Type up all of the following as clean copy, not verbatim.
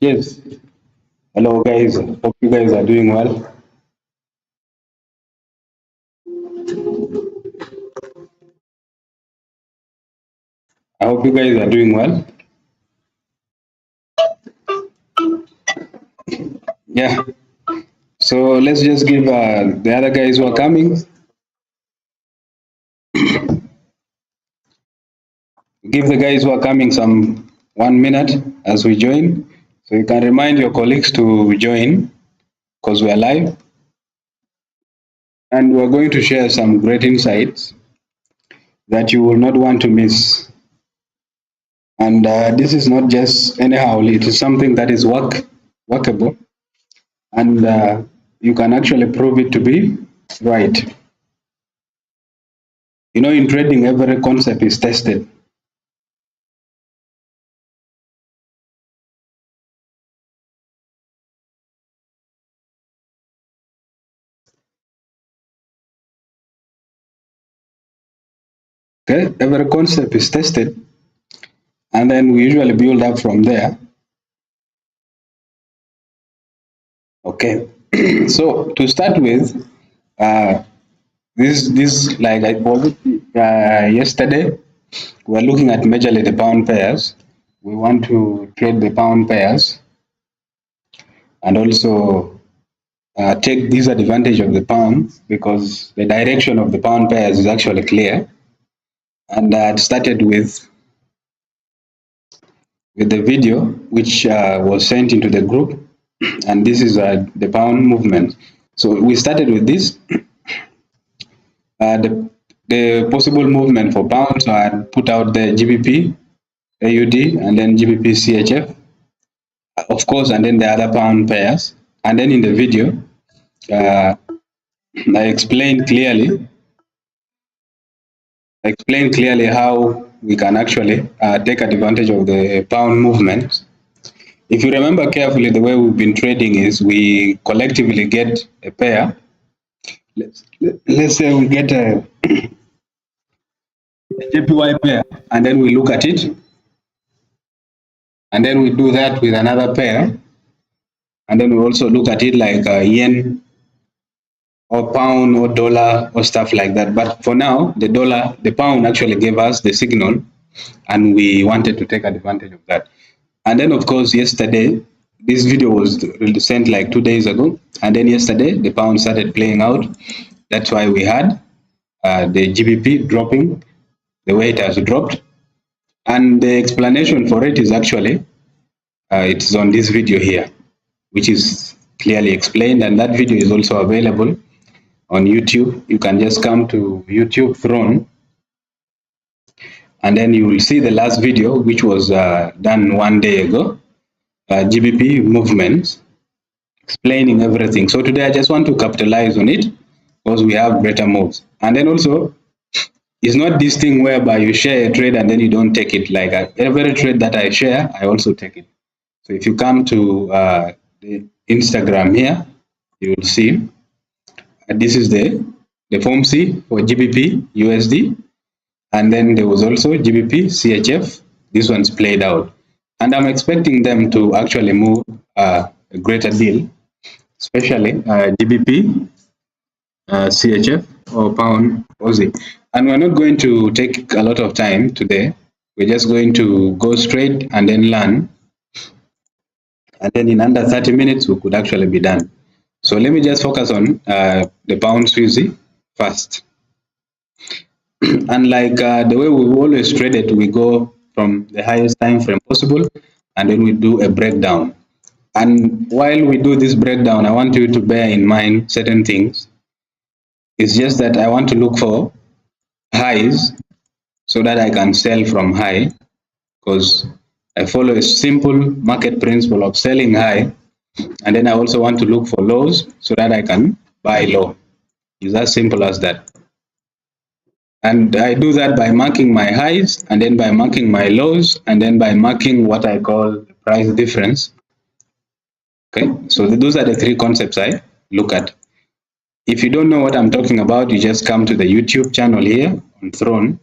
Yes. Hello, guys. Hope you guys are doing well. I hope you guys are doing well. Yeah. So let's just give the other guys who are coming, give the guys who are coming some 1 minute as we join. So you can remind your colleagues to join because we are live and we're going to share some great insights that you will not want to miss. And this is not just anyhow, it is something that is workable and you can actually prove it to be right. You know, in trading, every concept is tested. Okay, every concept is tested, and then we usually build up from there. Okay, so to start with, uh, this like I told it yesterday, we're looking at majorly the pound pairs. We want to trade the pound pairs and also take disadvantage of the pound because the direction of the pound pairs is actually clear. And it started with the video which was sent into the group, and this is the pound movement. So we started with this, the possible movement for pounds. So I put out the GBP, AUD, and then GBP CHF, of course, and then the other pound pairs. And then in the video, uh, I explained clearly how we can actually take advantage of the pound movement. If you remember carefully, the way we've been trading is we collectively get a pair. Let's say we get a JPY pair, and then we look at it, and then we do that with another pair, and then we also look at it like yen or pound or dollar or stuff like that. But for now, the pound actually gave us the signal, and we wanted to take advantage of that. And then, of course, yesterday, this video was sent like 2 days ago, and then yesterday the pound started playing out. That's why we had the GBP dropping the way it has dropped. And the explanation for it is actually, it's on this video here, which is clearly explained. And that video is also available on YouTube. You can just come to YouTube Throne, and then you will see the last video, which was done 1 day ago, GBP movements, explaining everything. So today I just want to capitalize on it because we have better moves. And then also, it's not this thing whereby you share a trade and then you don't take it. Like every trade that I share, I also take it. So if you come to the Instagram here, you will see this is the form C for GBP USD, and then there was also GBP CHF. This one's played out, and I'm expecting them to actually move a greater deal, especially GBP CHF or pound Aussie. And we're not going to take a lot of time today. We're just going to go straight and then learn. And then in under 30 minutes, we could actually be done. So let me just focus on the pound Swiss first. And like the way we always trade it, we go from the highest time frame possible, and then we do a breakdown. And while we do this breakdown, I want you to bear in mind certain things. It's just that I want to look for highs so that I can sell from high, because I follow a simple market principle of selling high, and then I also want to look for lows so that I can buy low. It's as simple as that. And I do that by marking my highs, and then by marking my lows, and then by marking what I call the price difference. Okay, so those are the three concepts I look at. If you don't know what I'm talking about, you just come to the YouTube channel here on Throne.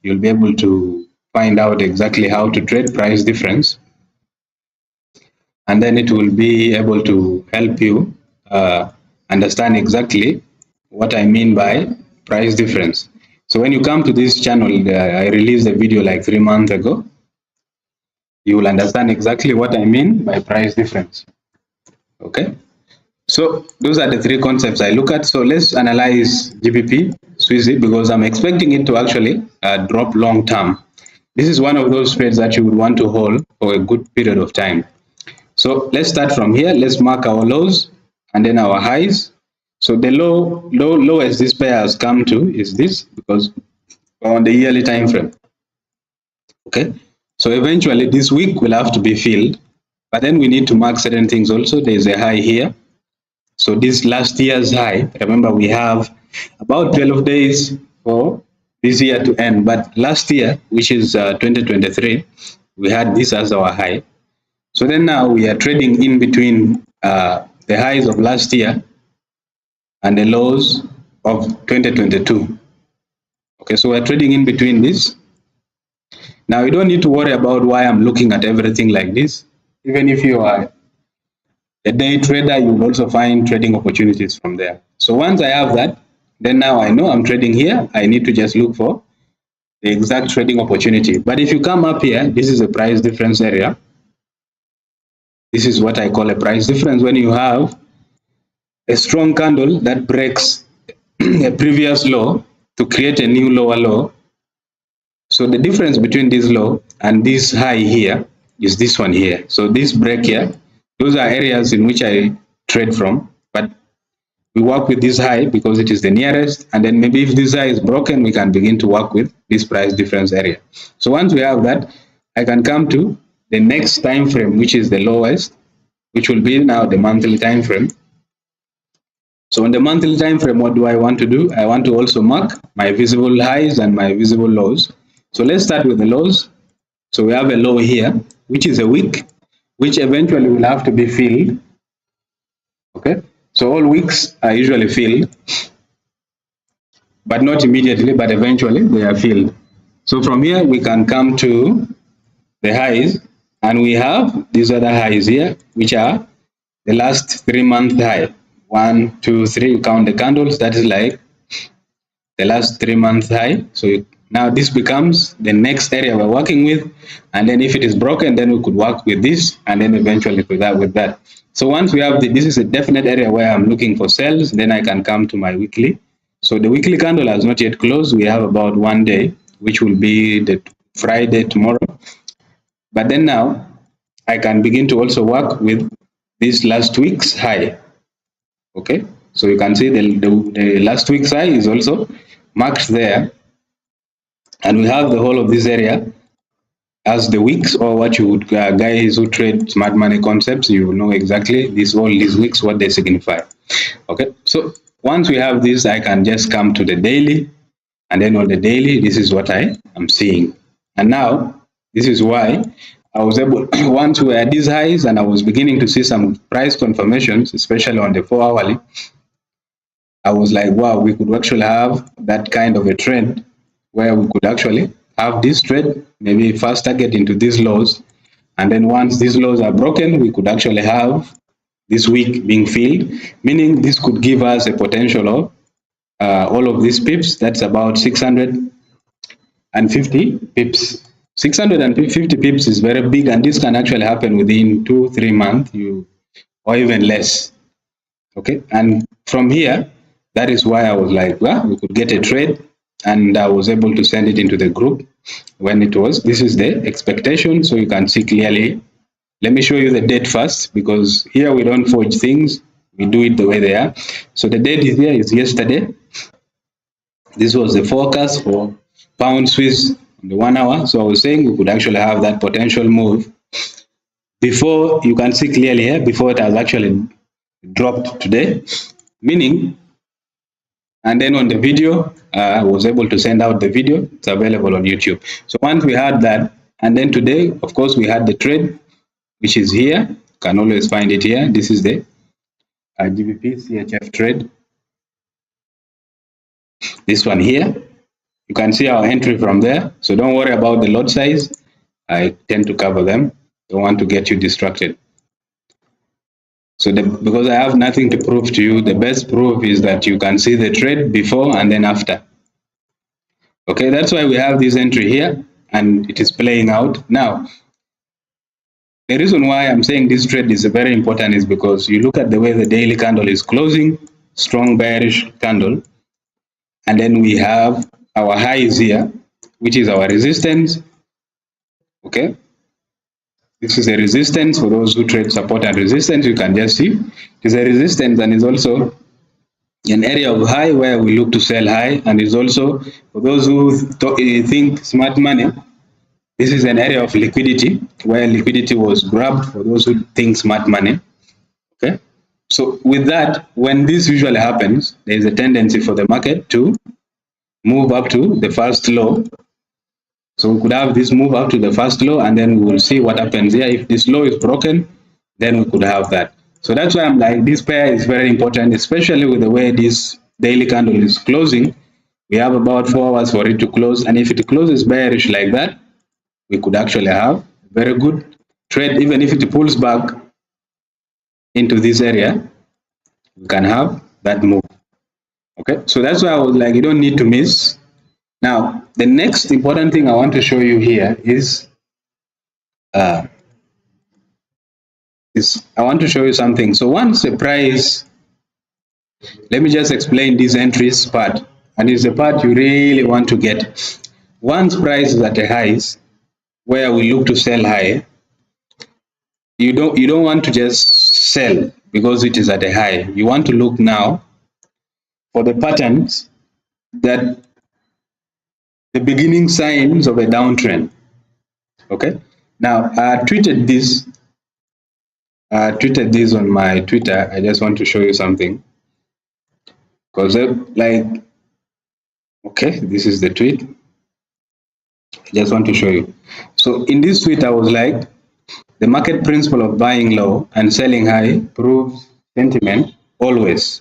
You'll be able to find out exactly how to trade price difference. and then it will be able to help you understand exactly what I mean by price difference. So when you come to this channel, I released a video like 3 months ago. You will understand exactly what I mean by price difference. Okay. So those are the three concepts I look at. So let's analyze GBP Swiss because I'm expecting it to actually drop long term. This is one of those trades that you would want to hold for a good period of time. So let's start from here. Let's mark our lows and then our highs. So the lowest this pair has come to is this, because we're on the yearly time frame. Okay. So eventually this week will have to be filled, but then we need to mark certain things also. There's a high here. So this last year's high, remember we have about 12 days for this year to end. But last year, which is 2023, we had this as our high. So then now we are trading in between the highs of last year and the lows of 2022. Okay, so we're trading in between this. Now you don't need to worry about why I'm looking at everything like this. Even if you are a day trader, you will also find trading opportunities from there. So once I have that, then now I know I'm trading here. I need to just look for the exact trading opportunity. But if you come up here, this is a price difference area. This is what I call a price difference. When you have a strong candle that breaks a previous low to create a new lower low. So the difference between this low and this high here is this one here. So this break here, those are areas in which I trade from, but we work with this high because it is the nearest, and then maybe if this high is broken, we can begin to work with this price difference area. So once we have that, I can come to the next time frame, which is the lowest, which will be now the monthly time frame. So on the monthly time frame, what do I want to do? I want to also mark my visible highs and my visible lows. So let's start with the lows. So we have a low here, which is a wick, which eventually will have to be filled. Okay, so all wicks are usually filled, but not immediately, but eventually they are filled. So from here we can come to the highs, and we have these other highs here, which are the last 3 month high. 1, 2, 3, you count the candles, that is like the last 3 month high. So now this becomes the next area we're working with, and then if it is broken, then we could work with this, and then eventually with that. So once we have this is a definite area where I'm looking for sales, then I can come to my weekly. So the weekly candle has not yet closed. We have about 1 day, which will be the Friday tomorrow. But then now I can begin to also work with this last week's high. Okay, so you can see the last week's high is also marked there, and we have the whole of this area as the wicks, or what you would guys who trade smart money concepts, you know exactly all these wicks what they signify. Okay, so once we have this, I can just come to the daily, and then on the daily, this is what I am seeing. And now this is why I was able, once we were at these highs and I was beginning to see some price confirmations, especially on the 4-hourly, I was like, wow, we could actually have that kind of a trend where we could actually have this trade, maybe first target into these lows. And then once these lows are broken, we could actually have this week being filled, meaning this could give us a potential of all of these pips. That's about 650 pips. 650 pips is very big, and this can actually happen within 2-3 months, or even less. Okay, and from here, that is why I was like, well, we could get a trade, and I was able to send it into the group when it was. This is the expectation, so you can see clearly. Let me show you the date first, because here we don't forge things, we do it the way they are. So the date is here, is yesterday. This was the forecast for pound Swiss on the 1 hour. So I was saying we could actually have that potential move before, you can see clearly here, before it has actually dropped today, meaning, and then on the video, I was able to send out the video. It's available on YouTube. So once we had that, and then today, of course, we had the trade, which is here. You can always find it here. This is the GBP CHF trade. This one here. You can see our entry from there. So don't worry about the lot size. I tend to cover them. Don't want to get you distracted. So because I have nothing to prove to you, the best proof is that you can see the trade before and then after. Okay, that's why we have this entry here and it is playing out. Now, the reason why I'm saying this trade is very important is because you look at the way the daily candle is closing, strong bearish candle, and then we have our highs here, which is our resistance. Okay, this is a resistance for those who trade support and resistance. You can just see it's a resistance and is also an area of high where we look to sell high, and is also for those who think smart money. This is an area of liquidity where liquidity was grabbed for those who think smart money. Okay, so with that, when this usually happens, there is a tendency for the market to move up to the first low. So we could have this move up to the first low, and then we will see what happens here. If this low is broken, then we could have that. So that's why I'm like, this pair is very important, especially with the way this daily candle is closing. We have about 4 hours for it to close, and if it closes bearish like that, we could actually have very good trade. Even if it pulls back into this area, we can have that move. Okay, so that's why I was like, you don't need to miss. Now, the next important thing I want to show you here uh, is I want to show you something. So once the price, let me just explain this entries part, and it's the part you really want to get. Once price is at a highs, where we look to sell high, you don't want to just sell because it is at a high. You want to look now for the patterns that the beginning signs of a downtrend. Okay. Now I tweeted this on my Twitter. I just want to show you something because like, okay, this is the tweet. I just want to show you. So in this tweet, I was like, the market principle of buying low and selling high proves sentiment always.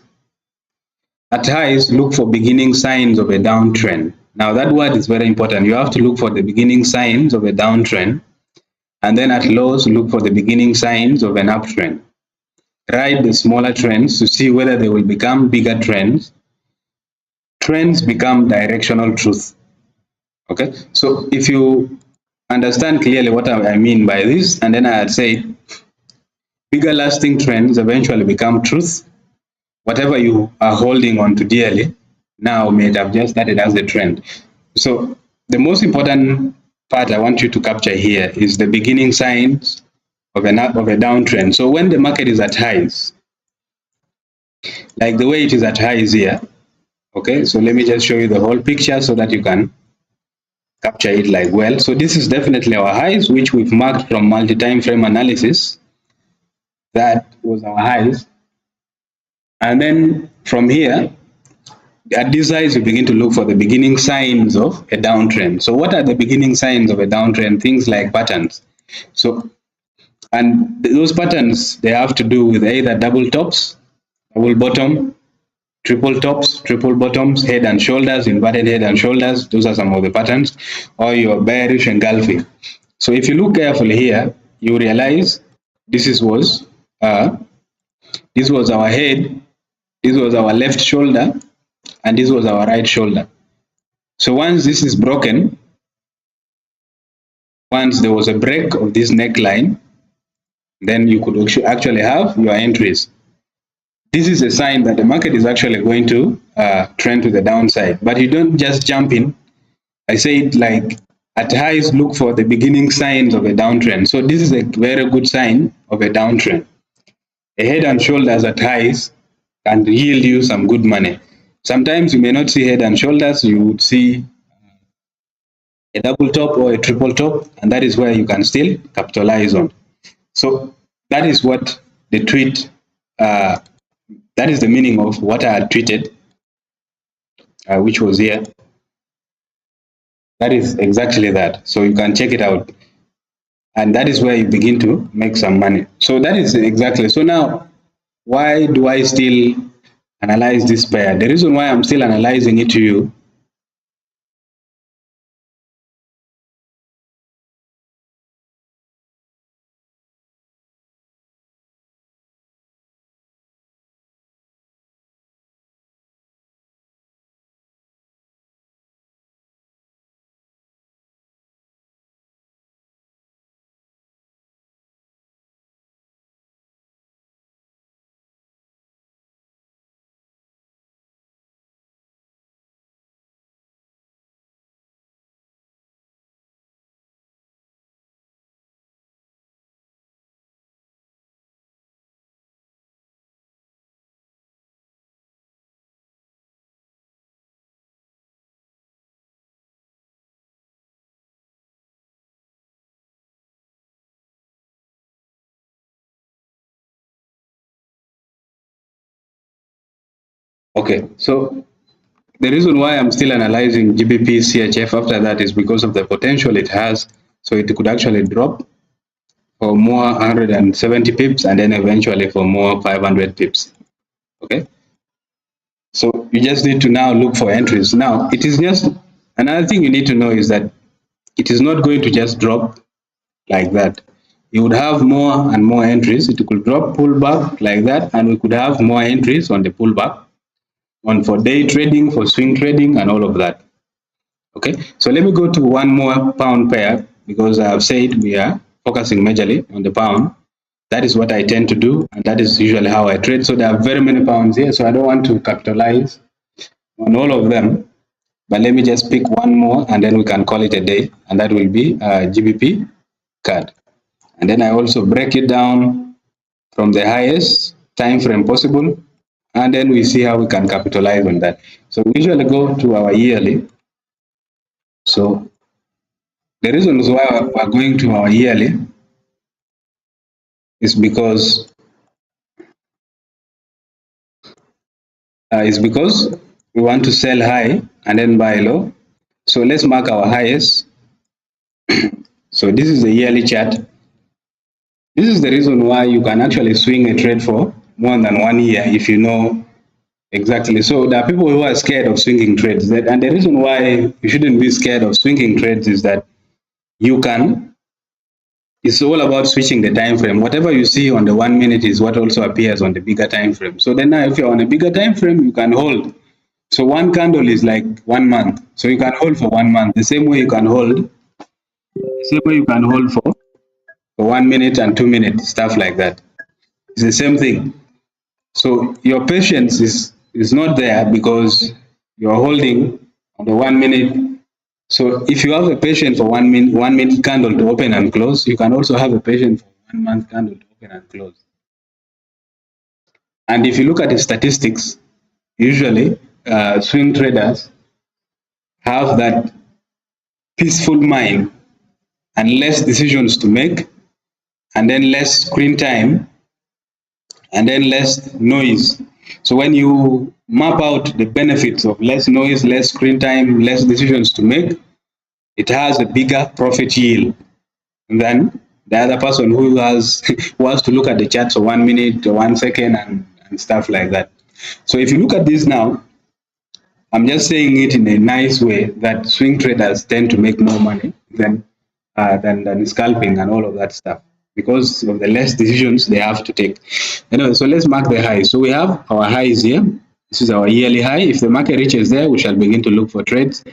At highs, look for beginning signs of a downtrend. Now that word is very important. You have to look for the beginning signs of a downtrend, and then at lows, look for the beginning signs of an uptrend. Ride the smaller trends to see whether they will become bigger trends. Trends become directional truth. Okay, so if you understand clearly what I mean by this, and then I had said bigger lasting trends eventually become truth. Whatever you are holding on to dearly now may have just started as a trend. So the most important part I want you to capture here is the beginning signs of a downtrend. So when the market is at highs, like the way it is at highs here, okay, so let me just show you the whole picture so that you can capture it like well. So this is definitely our highs, which we've marked from multi-time frame analysis. That was our highs. And then from here, at these highs, you begin to look for the beginning signs of a downtrend. So what are the beginning signs of a downtrend? Things like patterns. So, and those patterns, they have to do with either double tops, double bottom, triple tops, triple bottoms, head and shoulders, inverted head and shoulders. Those are some of the patterns, or your bearish engulfing. So if you look carefully here, you realize this uh, was our head, this was our left shoulder, and this was our right shoulder. So once this is broken, once there was a break of this neckline, then you could actually have your entries. This is a sign that the market is actually going to trend to the downside. But you don't just jump in. I say it like at highs, look for the beginning signs of a downtrend. So this is a very good sign of a downtrend. A head and shoulders at highs can yield you some good money. Sometimes you may not see head and shoulders, you would see a double top or a triple top, and that is where you can still capitalize on. So that is what the tweet, that is the meaning of what I had tweeted, which was here. That is exactly that. So you can check it out. And that is where you begin to make some money. So that is exactly. So now, why do I still analyze this pair? The reason why I'm still analyzing it to you Okay, so the reason why I'm still analyzing GBP CHF after that is because of the potential it has. So it could actually drop for more 170 pips and then eventually for more 500 pips. Okay, so you just need to now look for entries. Now, it is just another thing you need to know is that it is not going to just drop like that. You would have more and more entries. It could drop, pull back like that, and we could have more entries on the pullback on for day trading, for swing trading, and all of that. Okay, so let me go to one more pound pair because I have said we are focusing majorly on the pound. That is what I tend to do, and that is usually how I trade. So there are very many pounds here, so I don't want to capitalize on all of them. But let me just pick one more, and then we can call it a day, and that will be GBP card. And then I also break it down from the highest time frame possible, and then we see how we can capitalize on that. So we usually go to our yearly. So the reasons why we're going to our yearly is because we want to sell high and then buy low. So let's mark our highest. So this is the yearly chart. This is the reason why you can actually swing a trade for more than 1 year if you know exactly. So there are people who are scared of swinging trades, and the reason why you shouldn't be scared of swinging trades is that you can. It's all about switching the time frame. Whatever you see on the 1 minute is what also appears on the bigger time frame. So then now if you're on a bigger time frame, you can hold. So one candle is like 1 month. So you can hold for 1 month. The same way you can hold, for 1 minute and 2 minutes, stuff like that. It's the same thing. So your patience is not there because you're holding on the 1 minute. So if you have a patient for 1 minute candle to open and close, you can also have a patient for 1 month candle to open and close. And if you look at the statistics, usually swing traders have that peaceful mind and less decisions to make, and then less screen time, and then less noise. So when you map out the benefits of less noise, less screen time, less decisions to make, it has a bigger profit yield than the other person who has who has to look at the charts for 1 minute or 1 second and stuff like that. So if you look at this now, I'm just saying it in a nice way that swing traders tend to make more money than scalping and all of that stuff because of the less decisions they have to take. Anyway, so let's mark the high. So we have our highs here. This is our yearly high. If the market reaches there, we shall begin to look for trades.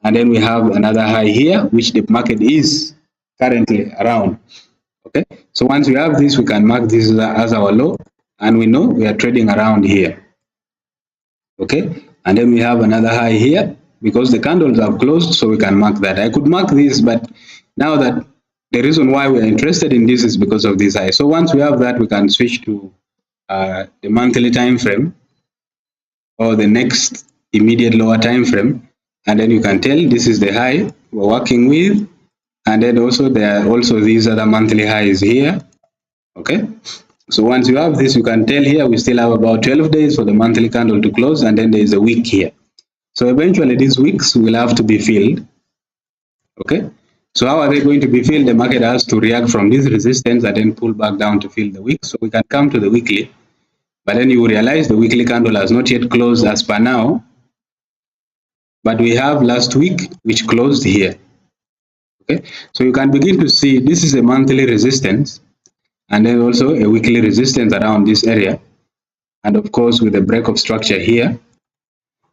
And then we have another high here, which the market is currently around. Okay. So once we have this, we can mark this as our low, and we know we are trading around here. Okay, and then we have another high here because the candles have closed, so we can mark that. I could mark this, but now that the reason why we are interested in this is because of this high. So once we have that, we can switch to the monthly time frame or the next immediate lower time frame, and then you can tell this is the high we're working with, and then also there are also these other monthly highs here. Okay, so once you have this, you can tell here we still have about 12 days for the monthly candle to close, and then there is a week here. So eventually these weeks will have to be filled. Okay. So how are they going to be filled? The market has to react from this resistance and then pull back down to fill the week. So we can come to the weekly, but then you realize the weekly candle has not yet closed as per now. But we have last week which closed here. Okay. So you can begin to see this is a monthly resistance and then also a weekly resistance around this area. And of course, with the break of structure here.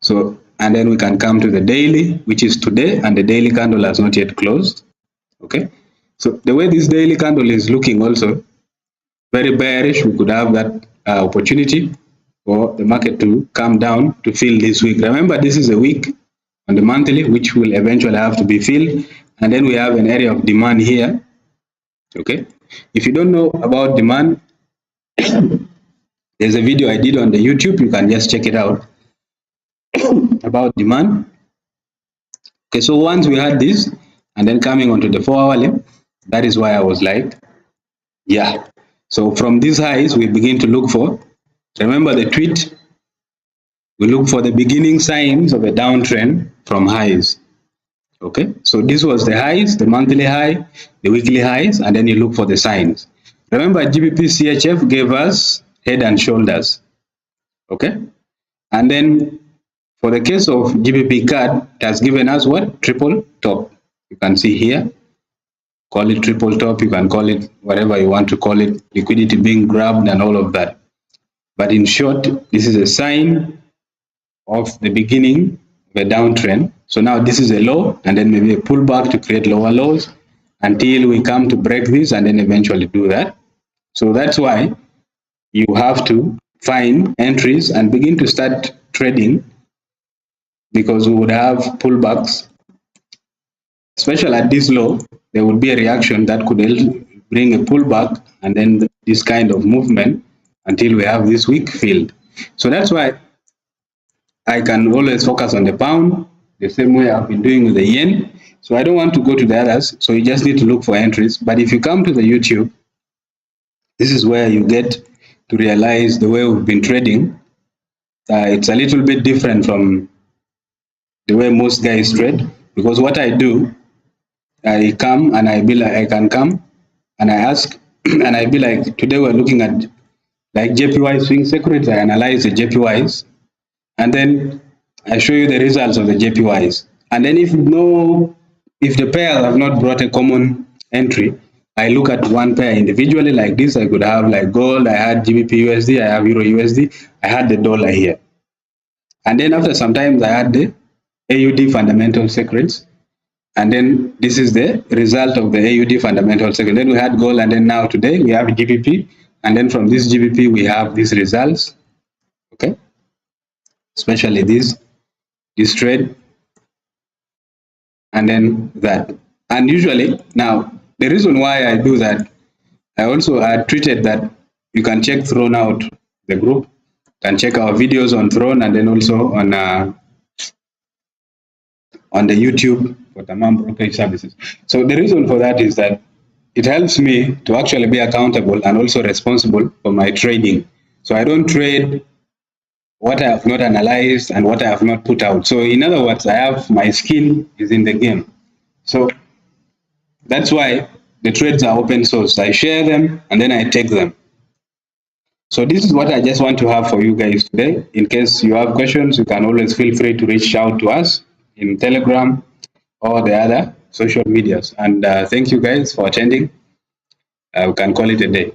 So, and then we can come to the daily, which is today, and the daily candle has not yet closed. Okay. So the way this daily candle is looking also very bearish, we could have that opportunity for the market to come down to fill this week. Remember, this is a week on the monthly, which will eventually have to be filled. And then we have an area of demand here. Okay. If you don't know about demand, there's a video I did on the YouTube. You can just check it out about demand. Okay, so once we had this, and then coming onto the 4 hourly, that is why I was like, yeah. So from these highs, we begin to look for, remember the tweet We look for the beginning signs of a downtrend from highs. Okay, so this was the highs, the monthly high, the weekly highs, and then you look for the signs. Remember, GBP CHF gave us head and shoulders. Okay, and then for the case of GBP CAD, it has given us what? Triple top. You can see here, call it triple top, you can call it whatever you want to call it, liquidity being grabbed and all of that. But in short, this is a sign of the beginning of a downtrend. So now this is a low, and then maybe a pullback to create lower lows until we come to break this and then eventually do that. So that's why you have to find entries and begin to start trading, because we would have pullbacks, especially at this low. There would be a reaction that could bring a pullback and then this kind of movement until we have this weak field. So that's why I can always focus on the pound, the same way I've been doing with the yen. So I don't want to go to the others. So you just need to look for entries. But if you come to the YouTube, this is where you get to realize the way we've been trading. It's a little bit different from the way most guys trade, because what I do, I come and I be like, I can come and I ask, and I be like, today we're looking at like JPY swing securities. I analyze the JPYs, and then I show you the results of the JPYs. And then if the pairs have not brought a common entry, I look at one pair individually like this. I could have like gold, I had GBP USD, I have Euro USD, I had the dollar here. And then after some time, I had the AUD fundamental secrets. And then this is the result of the AUD fundamental secret. Then we had gold, and then now today we have GBP. And then from this GBP, we have these results. Okay. Especially this trade, and then that. And usually, now, the reason why I do that, I also treated that you can check Throne out, the group, can check our videos on Throne, and then also on the YouTube for Tamam Brokerage Services. So the reason for that is that it helps me to actually be accountable and also responsible for my trading. So I don't trade what I have not analyzed and what I have not put out. So in other words, I have my skin is in the game. So that's why the trades are open source. I share them and then I take them. So this is what I just want to have for you guys today. In case you have questions, you can always feel free to reach out to us in Telegram or the other social medias. And thank you guys for attending. We can call it a day.